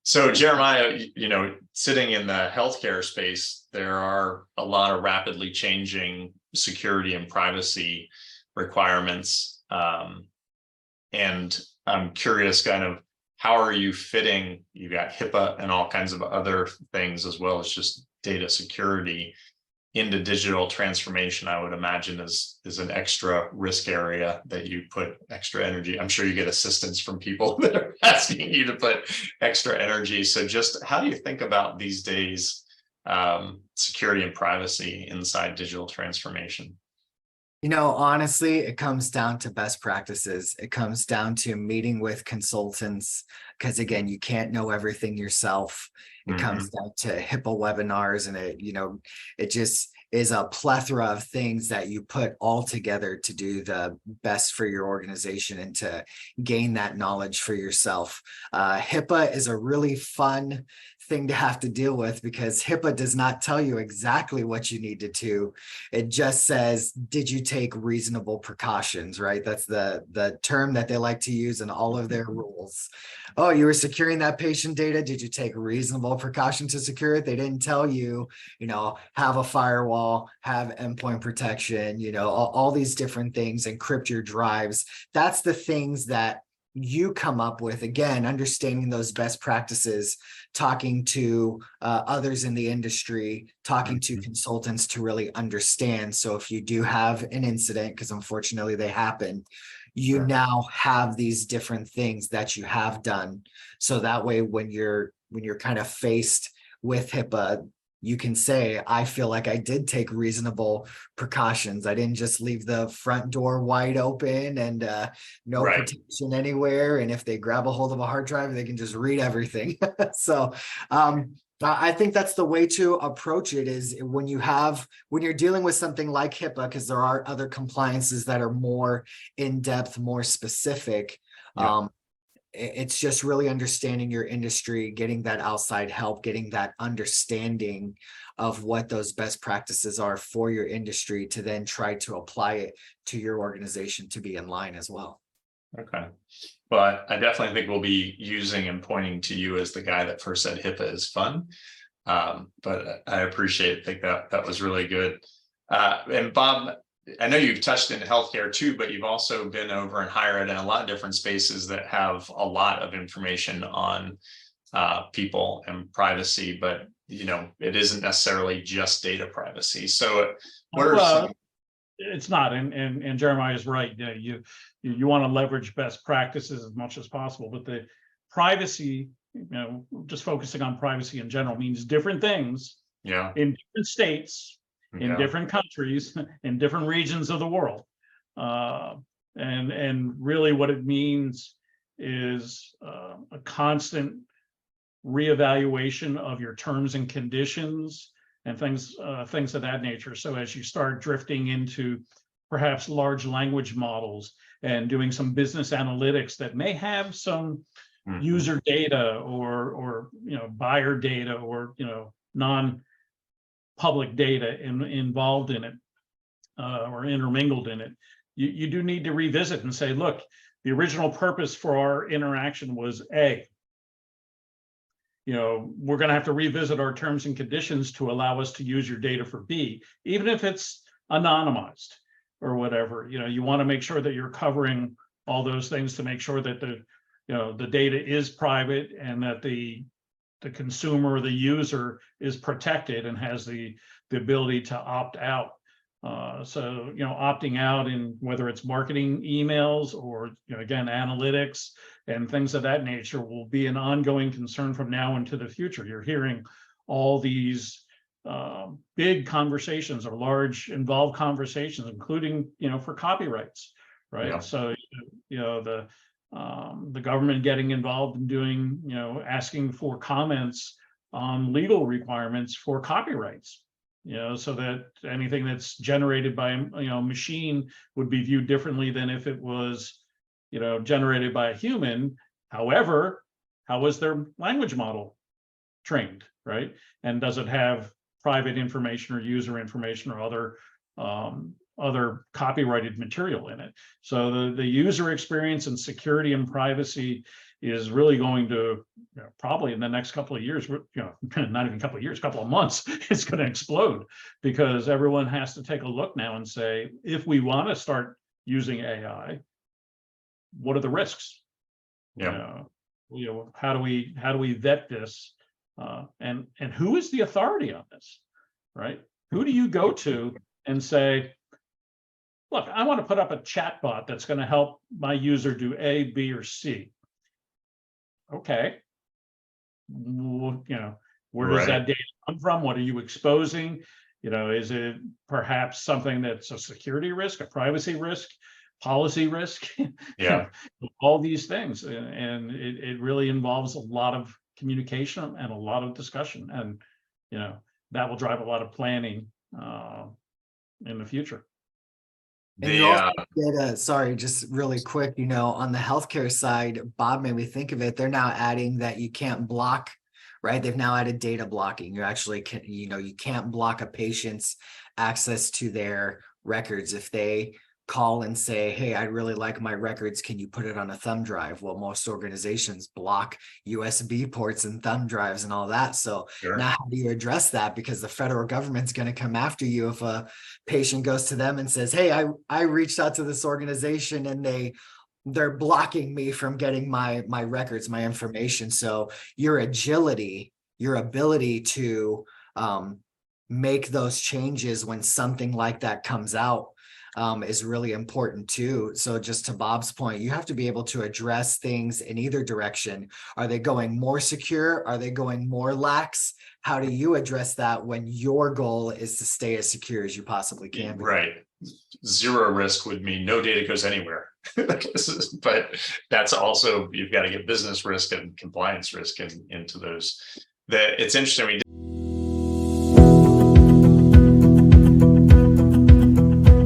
So Jeremiah, sitting in the healthcare space, there are a lot of rapidly changing security and privacy requirements. And I'm curious, kind of, how are you fitting? You got HIPAA and all kinds of other things, as well as just data security into digital transformation. I would imagine is an extra risk area that you put extra energy. I'm sure you get assistance from people that are asking you to put extra energy. So just how do you think about these days, security and privacy inside digital transformation? Honestly, it comes down to best practices. It comes down to meeting with consultants, because again, you can't know everything yourself. It comes down to HIPAA webinars, and it just is a plethora of things that you put all together to do the best for your organization and to gain that knowledge for yourself. HIPAA is a really fun thing to have to deal with, because HIPAA does not tell you exactly what you need to do. It just says, did you take reasonable precautions, right? That's the term that they like to use in all of their rules. Oh, you were securing that patient data. Did you take reasonable precaution to secure it? They didn't tell you, have a firewall, have endpoint protection, all these different things, encrypt your drives. That's the things that you come up with, again, understanding those best practices, talking to others in the industry, talking to consultants to really understand. So if you do have an incident, because unfortunately they happen, you now have these different things that you have done. So that way, when you're kind of faced with HIPAA, you can say, I feel like I did take reasonable precautions. I didn't just leave the front door wide open and no protection anywhere. And if they grab a hold of a hard drive, they can just read everything. So I think that's the way to approach it, is when you're dealing with something like HIPAA, because there are other compliances that are more in-depth, more specific. It's just really understanding your industry, getting that outside help, getting that understanding of what those best practices are for your industry, to then try to apply it to your organization to be in line as well. Okay. Well, I definitely think we'll be using and pointing to you as the guy that first said HIPAA is fun. But I think that was really good. And Bob, I know you've touched in healthcare too, but you've also been over in higher ed and a lot of different spaces that have a lot of information on people and privacy, but it isn't necessarily just data privacy. So what are some... It's not, and Jeremiah is right. You want to leverage best practices as much as possible, but the privacy, just focusing on privacy in general, means different things in different states, in different countries, in different regions of the world. And really what it means is a constant reevaluation of your terms and conditions and things of that nature. So as you start drifting into perhaps large language models and doing some business analytics that may have some user data or buyer data or non-public data involved in it or intermingled in it, you do need to revisit and say, look, the original purpose for our interaction was A. We're going to have to revisit our terms and conditions to allow us to use your data for B, even if it's anonymized or whatever. You want to make sure that you're covering all those things to make sure that the data is private and that the consumer or the user is protected and has the ability to opt out. So opting out in whether it's marketing emails or again analytics and things of that nature will be an ongoing concern from now into the future. You're hearing all these big conversations or large involved conversations, including for copyrights, right? So the government getting involved in doing asking for comments on legal requirements for copyrights. So that anything that's generated by a machine would be viewed differently than if it was, generated by a human. However, how was their language model trained, right? And does it have private information or user information or other copyrighted material in it? So the user experience and security and privacy is really going to, probably in the next couple of years, not even a couple of years, couple of months, it's going to explode, because everyone has to take a look now and say, if we want to start using AI, what are the risks? Yeah. How do we vet this? And who is the authority on this, right? Who do you go to and say, look, I want to put up a chat bot that's going to help my user do A, B, or C. Okay. Where does that data come from? What are you exposing? Is it perhaps something that's a security risk, a privacy risk, policy risk? Yeah. All these things. And it really involves a lot of communication and a lot of discussion. And, that will drive a lot of planning in the future. And you also get sorry, just really quick, on the healthcare side, Bob made me think of it. They're now adding that you can't block, right? They've now added data blocking. You actually can, you can't block a patient's access to their records. If they call and say, hey, I'd really like my records, can you put it on a thumb drive? Well, most organizations block USB ports and thumb drives and all that. So now how do you address that? Because the federal government's going to come after you if a patient goes to them and says, hey, I reached out to this organization and they're blocking me from getting my records, my information. So your agility, your ability to make those changes when something like that comes out is really important too. So just to Bob's point, you have to be able to address things in either direction. Are they going more secure? Are they going more lax? How do you address that when your goal is to stay as secure as you possibly can be? Right. Zero risk would mean no data goes anywhere. But that's also, you've got to get business risk and compliance risk into those. It's interesting.